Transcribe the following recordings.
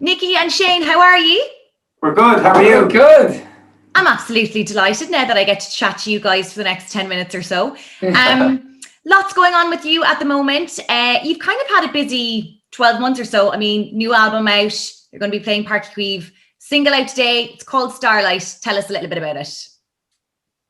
Nicky and Shane, how are you? We're good. How are you? Good. I'm absolutely delighted now that I get to chat to you guys for the next 10 minutes or so. Lots going on with you at the moment. You've kind of had a busy 12 months or so. I mean, new album out. You're going to be playing Parky Queeve. Single out today. It's called Starlight. Tell us a little bit about it.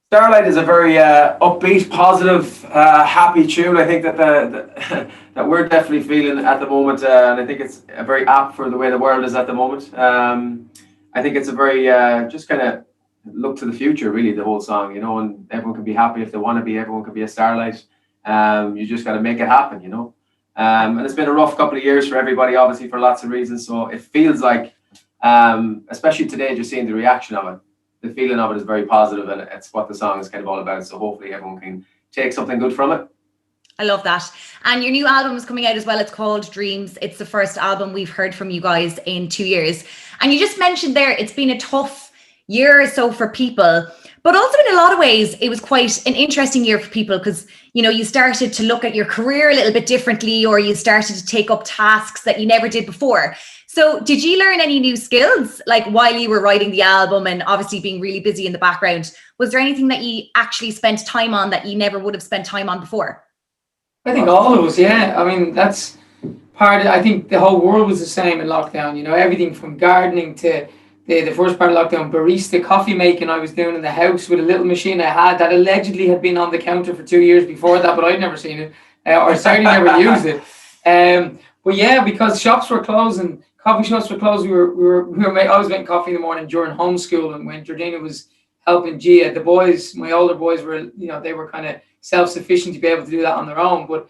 Starlight is a very upbeat, positive, happy tune. I think that that we're definitely feeling at the moment, and I think it's very apt for the way the world is at the moment. I think it's a very just kind of look to the future, really. The whole song, and everyone can be happy if they want to be. Everyone can be a starlight. You just got to make it happen, And it's been a rough couple of years for everybody, obviously, for lots of reasons. So it feels like, especially today, just seeing the reaction of it. The feeling of it is very positive, and it's what the song is kind of all about. So hopefully everyone can take something good from it. I love that. And your new album is coming out as well. It's called Dreams. It's the first album we've heard from you guys in 2 years. And you just mentioned there, it's been a tough year or so for people, but also in a lot of ways, it was quite an interesting year for people because, you started to look at your career a little bit differently, or you started to take up tasks that you never did before. So did you learn any new skills, like while you were writing the album and obviously being really busy in the background? Was there anything that you actually spent time on that you never would have spent time on before? I think all of us, yeah. I mean, that's part of, I think the whole world was the same in lockdown, everything from gardening to the first part of lockdown, barista coffee making I was doing in the house with a little machine I had that allegedly had been on the counter for 2 years before that, but I'd never seen it, or certainly never used it. But yeah, because shops were closed and coffee shops were closed, we were I was making coffee in the morning during homeschooling when Jordina was helping Gia. The boys, my older boys were, they were kind of self-sufficient to be able to do that on their own. But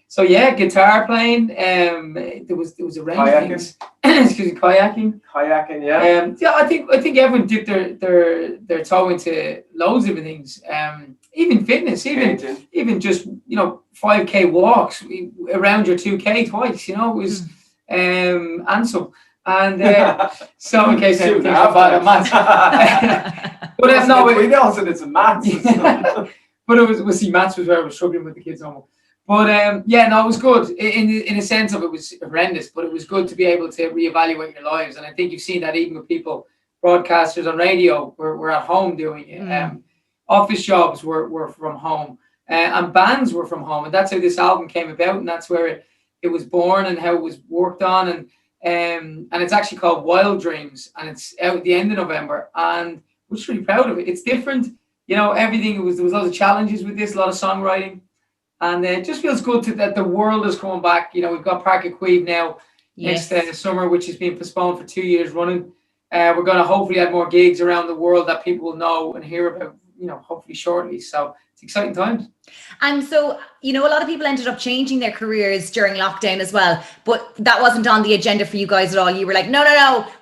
so yeah, guitar playing. There was a range of things. Excuse me, kayaking. Kayaking, yeah. Yeah, I think everyone dipped their toe into loads of things. Even fitness, even just 5K walks around your 2K twice. It was and so. And so in case anyone thinks about it, maths. But no, we know that it's maths. But it was maths was where I was struggling with the kids almost. But it was good in a sense of it was horrendous, but it was good to be able to reevaluate your lives. And I think you've seen that even with people, broadcasters on radio, were at home doing it. Office jobs were from home, and bands were from home, and that's how this album came about, and that's where it was born and how it was worked on, and it's actually called Wild Dreams, and it's out at the end of November, and we're just really proud of it. It's different, everything. There was lots of challenges with this, a lot of songwriting, and it just feels good that the world is coming back. We've got Parky Queeve now next summer, which has been postponed for 2 years running. We're going to hopefully add more gigs around the world that people will know and hear about, hopefully shortly. So it's exciting times. And so, a lot of people ended up changing their careers during lockdown as well, but that wasn't on the agenda for you guys at all. You were like, no,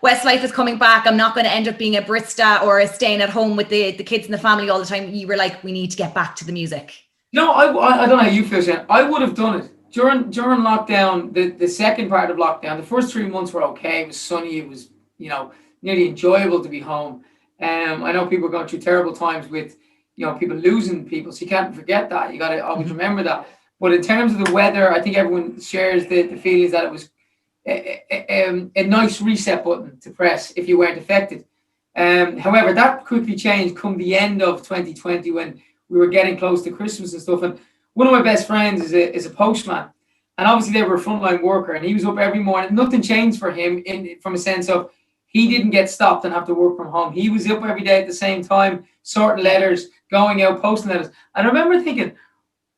Westlife is coming back. I'm not going to end up being a barista or staying at home with the kids and the family all the time. You were like, we need to get back to the music. No, I don't know how you feel, Shane. I would have done it. During lockdown, the second part of lockdown, the first 3 months were okay. It was sunny. It was, nearly enjoyable to be home. I know people are going through terrible times with, people losing people. So you can't forget that. You got to always remember that. But in terms of the weather, I think everyone shares the feelings that it was a nice reset button to press if you weren't affected. However, that quickly changed come the end of 2020 when we were getting close to Christmas and stuff. And one of my best friends is a postman. And obviously they were a frontline worker, and he was up every morning. Nothing changed for him from a sense of he didn't get stopped and have to work from home. He was up every day at the same time, sorting letters, going out, posting letters. And I remember thinking,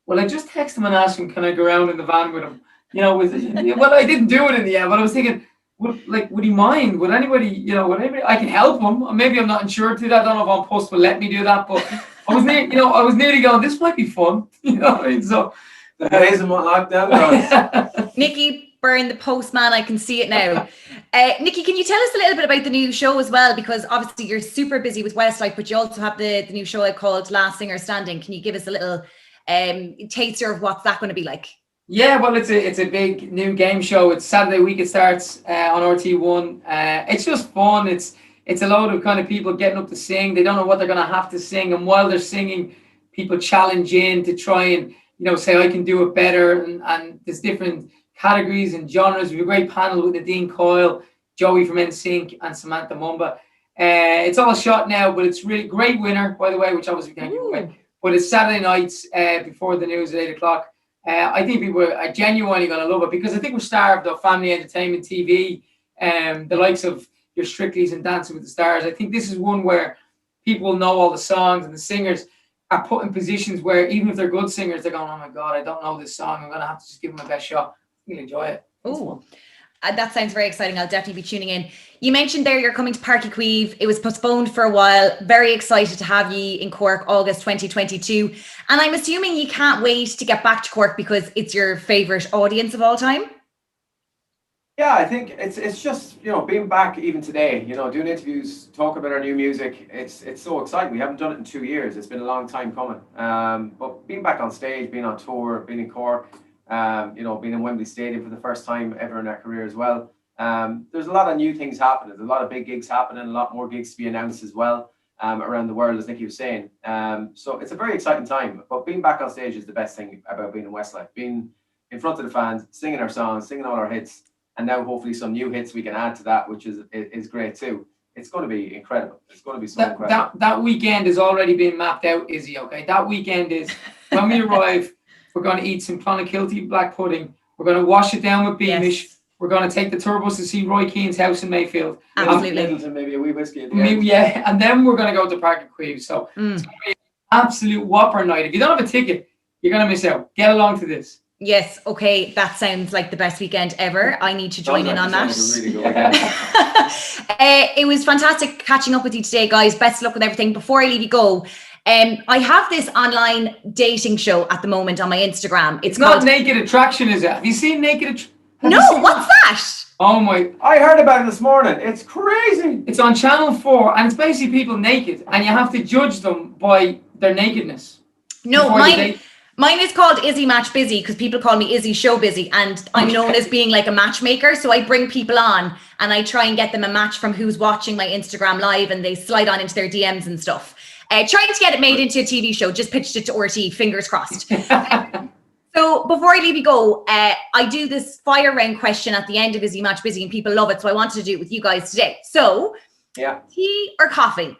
well, I just text him and ask him, can I go around in the van with him? Well, I didn't do it in the end, but I was thinking, would he mind? Would anybody, I can help him. Maybe I'm not insured to do that. I don't know if On Post will let me do that, but I was nearly going, this might be fun. So the days of lockdown. Nicky, Byrne, the postman, I can see it now. Nicky, can you tell us a little bit about the new show as well? Because obviously you're super busy with Westlife, but you also have the new show called Last Singer Standing. Can you give us a little taster of what's that going to be like? Yeah, well, it's a big new game show. It's Saturday week. It starts on RT1. It's just fun. It's a load of kind of people getting up to sing. They don't know what they're going to have to sing, and while they're singing, people challenge in to try and say I can do it better. And there's different categories and genres. We have a great panel with Nadine Coyle, Joey from NSYNC, and Samantha Mumba. It's all shot now, but it's really great winner, by the way, which obviously we can't give away. But it's Saturday nights before the news at 8 o'clock. I think people are genuinely going to love it because I think we're starved of family entertainment TV, the likes of your Strictly's and Dancing with the Stars. I think this is one where people know all the songs and the singers are put in positions where even if they're good singers, they're going, oh my God, I don't know this song. I'm going to have to just give them my best shot. You'll enjoy it. Oh, that sounds very exciting. I'll definitely be tuning in. You mentioned there you're coming to Páirc Uí Chaoimh. It was postponed for a while. Very excited to have you in Cork, August 2022. And I'm assuming you can't wait to get back to Cork because it's your favourite audience of all time. Yeah, I think it's just, being back even today, doing interviews, talking about our new music. It's so exciting. We haven't done it in 2 years. It's been a long time coming. But being back on stage, being on tour, being in Cork, being in Wembley Stadium for the first time ever in our career as well. There's a lot of new things happening. There's a lot of big gigs happening, a lot more gigs to be announced as well around the world, as Nicky was saying. So it's a very exciting time. But being back on stage is the best thing about being in Westlife. Being in front of the fans, singing our songs, singing all our hits, and now hopefully some new hits we can add to that, which is great too. It's going to be incredible. It's going to be so incredible. That weekend has already been mapped out, Izzy, okay? That weekend is when we arrive, we're going to eat some Clonakilty black pudding. We're going to wash it down with Beamish. Yes. We're going to take the turbos to see Roy Keane's house in Mayfield. Absolutely. Middleton, maybe a wee whiskey at the end. Yeah, and then we're going to go to Páirc Uí Chaoimh. So it's going to be an absolute whopper night. If you don't have a ticket, you're going to miss out. Get along to this. Yes, okay, that sounds like the best weekend ever. I need to join in on that. Really good it was fantastic catching up with you today, guys. Best of luck with everything. Before I leave you go, I have this online dating show at the moment on my Instagram. It's not called Naked Attraction, is it? Have you seen Naked Attraction? No, what's that? Oh my! I heard about it this morning. It's crazy. It's on Channel 4, and it's basically people naked, and you have to judge them by their nakedness. No, mine is called Izzy Match Busy because people call me Izzy Show Busy, and I'm known as being like a matchmaker. So I bring people on and I try and get them a match from who's watching my Instagram live, and they slide on into their DMs and stuff. Trying to get it made into a TV show. Just pitched it to RT. Fingers crossed. So before I leave you go, I do this fire round question at the end of Izzy Match Busy, and people love it. So I wanted to do it with you guys today. So, yeah, tea or coffee?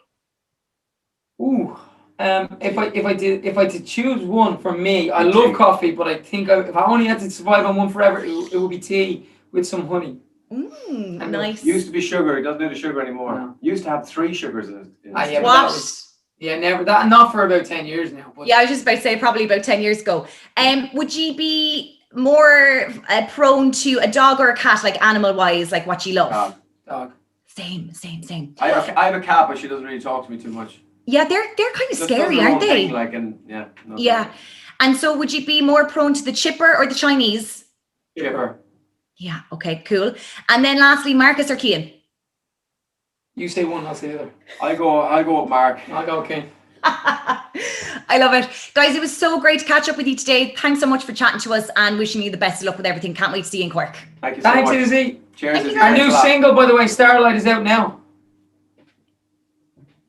Ooh. If I did choose one for me, I love coffee, but I think if I only had to survive on one forever, it would be tea with some honey. Nice. Used to be sugar. He doesn't do the sugar anymore. No. Used to have 3 sugars in it. Yeah, what? Never that. Not for about 10 years now. But. Yeah, I was just about to say probably about 10 years ago. Would you be more prone to a dog or a cat, like animal-wise, like what you love? Dog. Same. I have a cat, but she doesn't really talk to me too much. Yeah, they're kind of scary, aren't they? Yeah. And so would you be more prone to the chipper or the Chinese? Chipper. Yeah, okay, cool. And then lastly, Marcus or Cian? You say one, I'll say the other. I go with Mark. I'll go Cian. I love it. Guys, it was so great to catch up with you today. Thanks so much for chatting to us and wishing you the best of luck with everything. Can't wait to see you in Cork. Thank you so much. Thanks, Izzy. Cheers, Izzy. Our new single, by the way, Starlight, is out now.